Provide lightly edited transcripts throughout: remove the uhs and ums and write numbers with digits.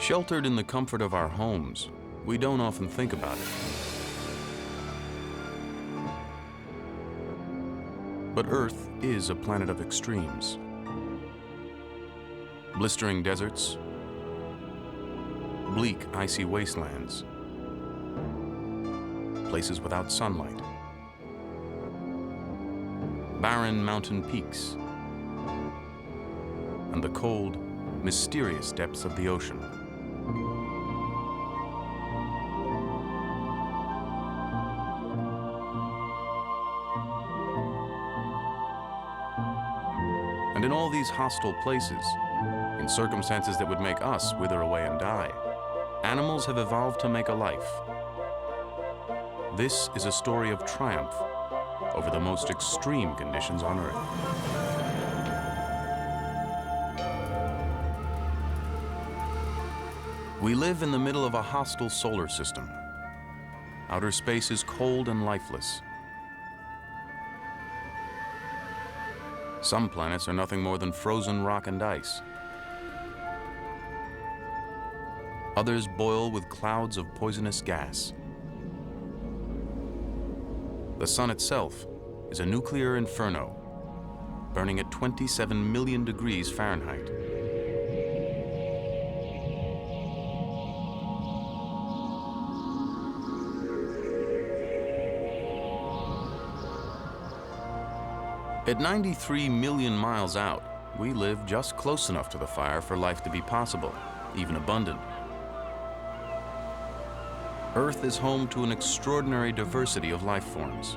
Sheltered in the comfort of our homes, we don't often think about it. But Earth is a planet of extremes. Blistering deserts, bleak, icy wastelands, places without sunlight, barren mountain peaks, and the cold, mysterious depths of the ocean. And in all these hostile places, in circumstances that would make us wither away and die, animals have evolved to make a life. This is a story of triumph over the most extreme conditions on Earth. We live in the middle of a hostile solar system. Outer space is cold and lifeless. Some planets are nothing more than frozen rock and ice. Others boil with clouds of poisonous gas. The sun itself is a nuclear inferno, burning at 27 million degrees Fahrenheit. At 93 million miles out, we live just close enough to the fire for life to be possible, even abundant. Earth is home to an extraordinary diversity of life forms.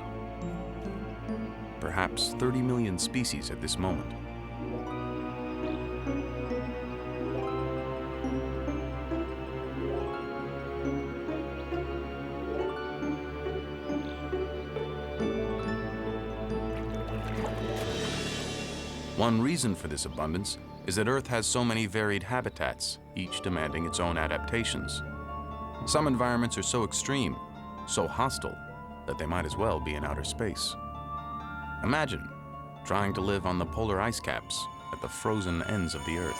Perhaps 30 million species at this moment. One reason for this abundance is that Earth has so many varied habitats, each demanding its own adaptations. Some environments are so extreme, so hostile, that they might as well be in outer space. Imagine trying to live on the polar ice caps at the frozen ends of the Earth.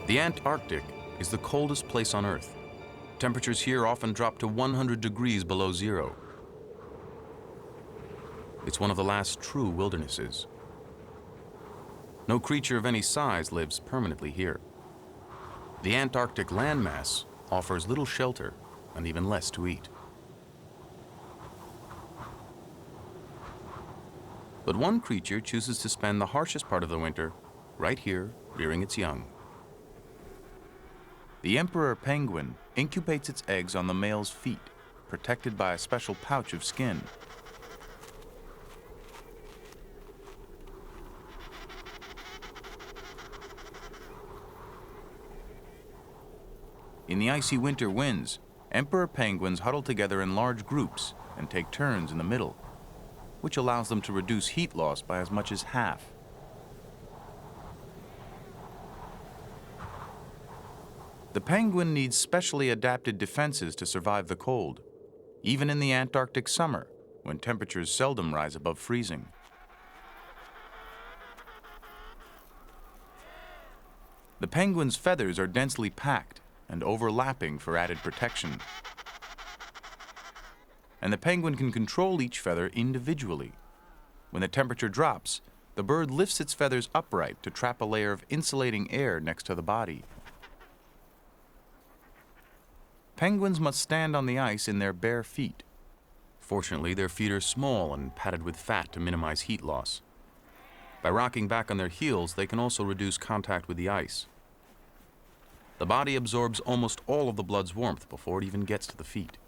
The Antarctic is the coldest place on Earth. Temperatures here often drop to 100 degrees below zero. It's one of the last true wildernesses. No creature of any size lives permanently here. The Antarctic landmass offers little shelter and even less to eat. But one creature chooses to spend the harshest part of the winter right here, rearing its young. The emperor penguin incubates its eggs on the male's feet, protected by a special pouch of skin. In the icy winter winds, emperor penguins huddle together in large groups and take turns in the middle, which allows them to reduce heat loss by as much as half. The penguin needs specially adapted defenses to survive the cold, even in the Antarctic summer, when temperatures seldom rise above freezing. The penguin's feathers are densely packed and overlapping for added protection. And the penguin can control each feather individually. When the temperature drops, the bird lifts its feathers upright to trap a layer of insulating air next to the body. Penguins must stand on the ice in their bare feet. Fortunately, their feet are small and padded with fat to minimize heat loss. By rocking back on their heels, they can also reduce contact with the ice. The body absorbs almost all of the blood's warmth before it even gets to the feet.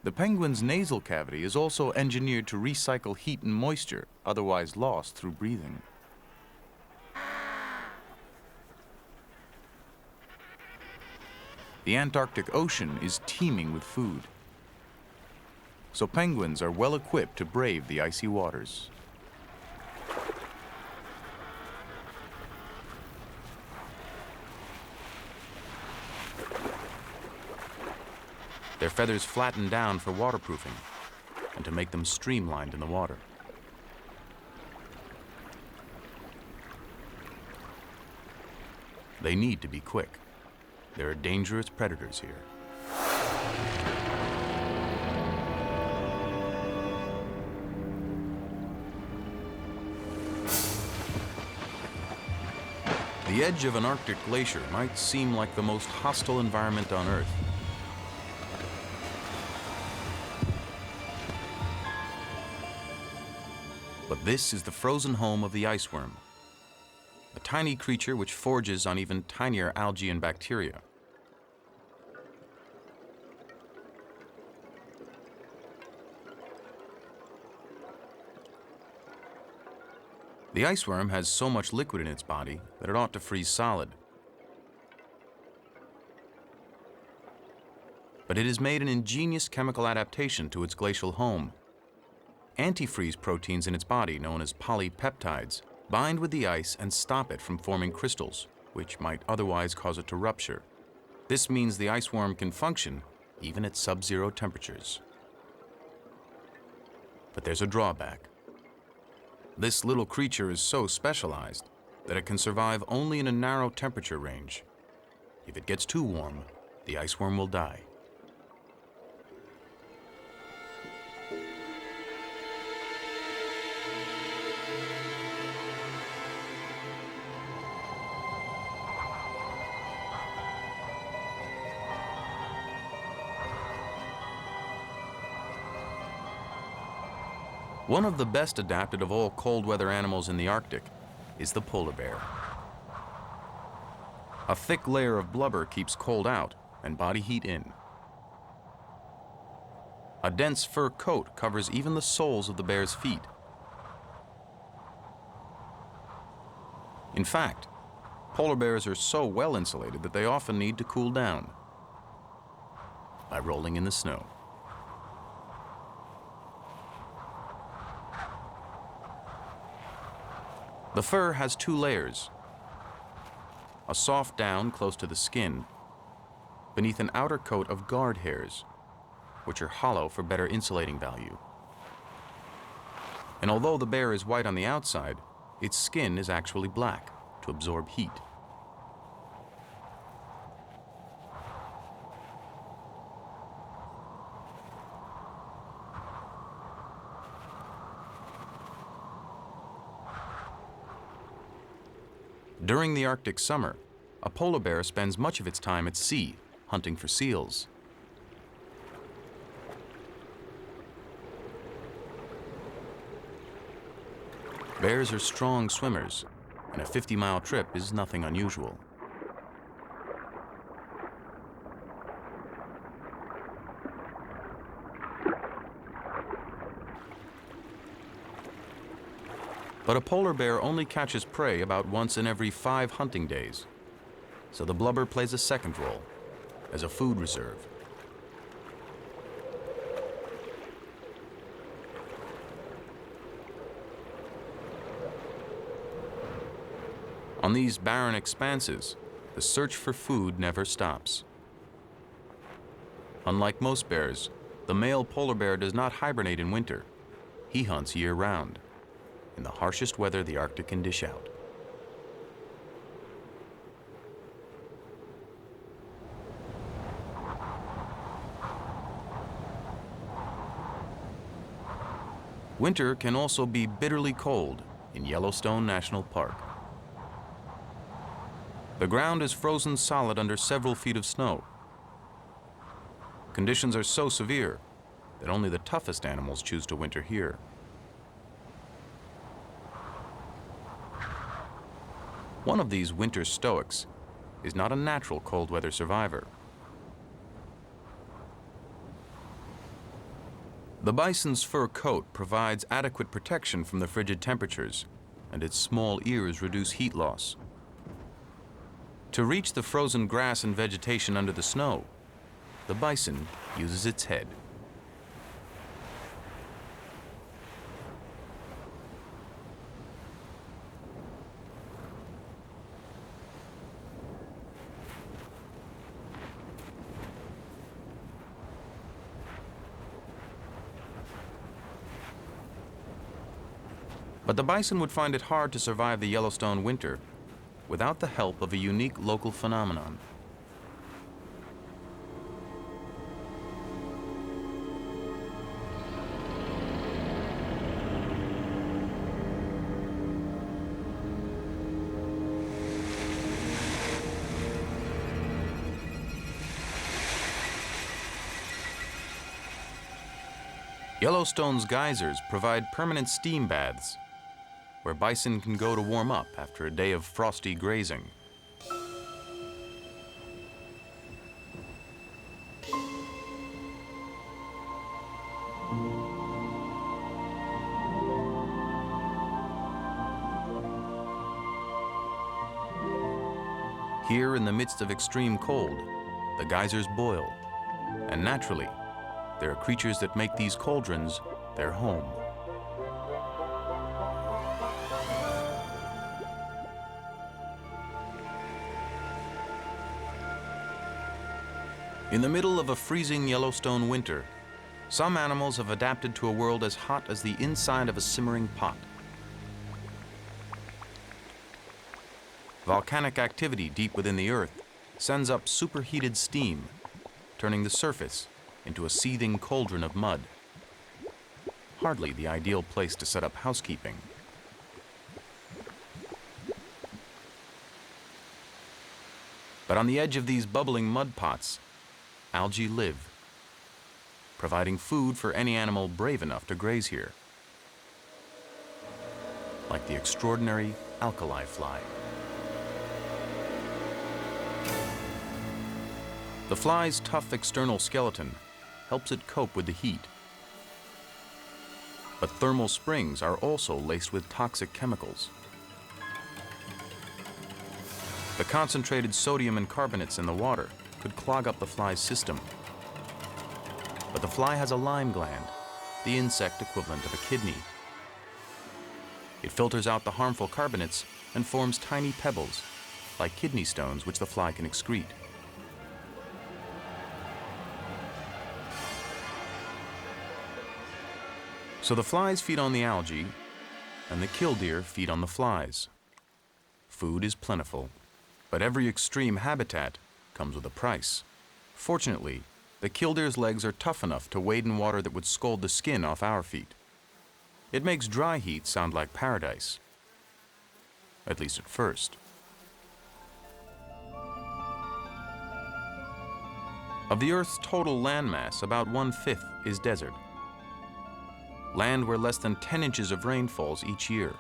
The penguin's nasal cavity is also engineered to recycle heat and moisture, otherwise lost through breathing. The Antarctic Ocean is teeming with food, so penguins are well equipped to brave the icy waters. their feathers flatten down for waterproofing and to make them streamlined in the water. They need to be quick. There are dangerous predators here. The edge of an Arctic glacier might seem like the most hostile environment on Earth. But this is the frozen home of the iceworm, a tiny creature which forages on even tinier algae and bacteria. The iceworm has so much liquid in its body that it ought to freeze solid. But it has made an ingenious chemical adaptation to its glacial home. Antifreeze proteins in its body, known as polypeptides, bind with the ice and stop it from forming crystals, which might otherwise cause it to rupture. This means the iceworm can function even at sub-zero temperatures. But there's a drawback. This little creature is so specialized that it can survive only in a narrow temperature range. If it gets too warm, the iceworm will die. One of the best adapted of all cold weather animals in the Arctic is the polar bear. A thick layer of blubber keeps cold out and body heat in. A dense fur coat covers even the soles of the bear's feet. In fact, polar bears are so well insulated that they often need to cool down by rolling in the snow. The fur has two layers: a soft down close to the skin, beneath an outer coat of guard hairs, which are hollow for better insulating value. And although the bear is white on the outside, its skin is actually black to absorb heat. During the Arctic summer, a polar bear spends much of its time at sea, hunting for seals. Bears are strong swimmers, and a 50-mile trip is nothing unusual. But a polar bear only catches prey about once in every 5 hunting days, so the blubber plays a second role, as a food reserve. On these barren expanses, the search for food never stops. Unlike most bears, the male polar bear does not hibernate in winter. He hunts year-round, in the harshest weather the Arctic can dish out. Winter can also be bitterly cold in Yellowstone National Park. The ground is frozen solid under several feet of snow. Conditions are so severe that only the toughest animals choose to winter here. One of these winter stoics is not a natural cold weather survivor. The bison's fur coat provides adequate protection from the frigid temperatures, and its small ears reduce heat loss. To reach the frozen grass and vegetation under the snow, the bison uses its head. But the bison would find it hard to survive the Yellowstone winter without the help of a unique local phenomenon. Yellowstone's geysers provide permanent steam baths where bison can go to warm up after a day of frosty grazing. Here, in the midst of extreme cold, the geysers boil, and naturally, there are creatures that make these cauldrons their home. In the middle of a freezing Yellowstone winter, some animals have adapted to a world as hot as the inside of a simmering pot. Volcanic activity deep within the earth sends up superheated steam, turning the surface into a seething cauldron of mud. Hardly the ideal place to set up housekeeping. But on the edge of these bubbling mud pots, algae live, providing food for any animal brave enough to graze here, like the extraordinary alkali fly. The fly's tough external skeleton helps it cope with the heat. But thermal springs are also laced with toxic chemicals. The concentrated sodium and carbonates in the water could clog up the fly's system. But the fly has a lime gland, the insect equivalent of a kidney. It filters out the harmful carbonates and forms tiny pebbles, like kidney stones, which the fly can excrete. So the flies feed on the algae, and the killdeer feed on the flies. Food is plentiful, but every extreme habitat comes with a price. Fortunately, the killdeer's legs are tough enough to wade in water that would scald the skin off our feet. It makes dry heat sound like paradise, at least at first. Of the Earth's total landmass, about 1/5 is desert. Land where less than 10 inches of rain falls each year.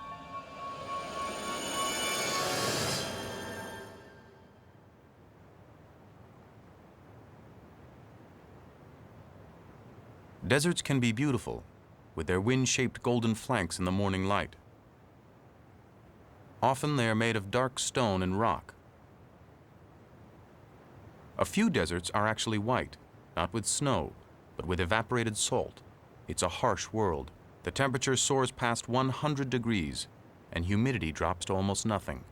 Deserts can be beautiful, with their wind-shaped golden flanks in the morning light. Often they are made of dark stone and rock. A few deserts are actually white, not with snow, but with evaporated salt. It's a harsh world. The temperature soars past 100 degrees, and humidity drops to almost nothing.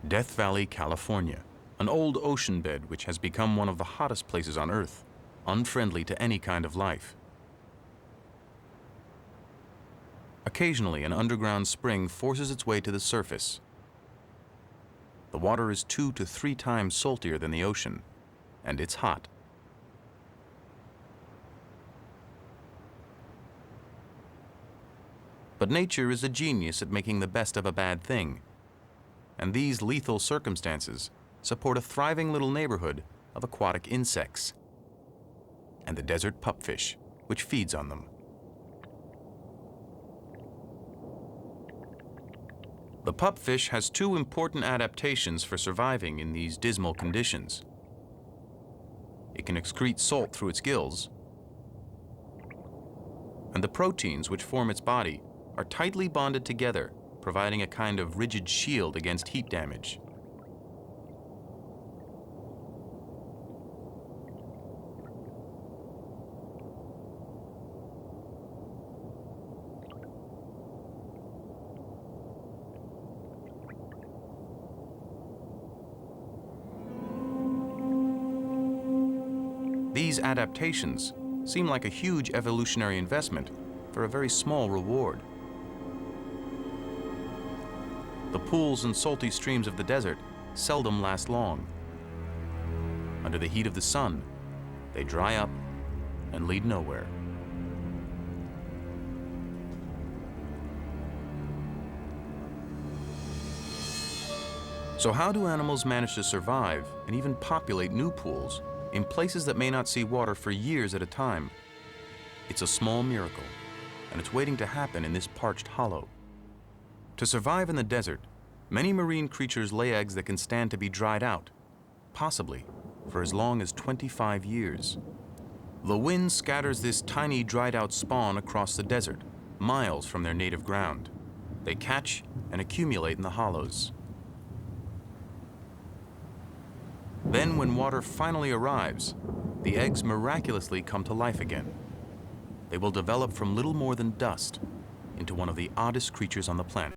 Death Valley, California, an old ocean bed which has become one of the hottest places on Earth, unfriendly to any kind of life. Occasionally, an underground spring forces its way to the surface. The water is 2 to 3 times saltier than the ocean, and it's hot. But nature is a genius at making the best of a bad thing, and these lethal circumstances support a thriving little neighborhood of aquatic insects and the desert pupfish, which feeds on them. The pupfish has 2 important adaptations for surviving in these dismal conditions. It can excrete salt through its gills, and the proteins which form its body are tightly bonded together, providing a kind of rigid shield against heat damage. These adaptations seem like a huge evolutionary investment for a very small reward. The pools and salty streams of the desert seldom last long. Under the heat of the sun, they dry up and lead nowhere. So how do animals manage to survive and even populate new pools in places that may not see water for years at a time? It's a small miracle, and it's waiting to happen in this parched hollow. To survive in the desert, many marine creatures lay eggs that can stand to be dried out, possibly for as long as 25 years. The wind scatters this tiny dried-out spawn across the desert, miles from their native ground. They catch and accumulate in the hollows. Then, when water finally arrives, the eggs miraculously come to life again. They will develop from little more than dust into one of the oddest creatures on the planet.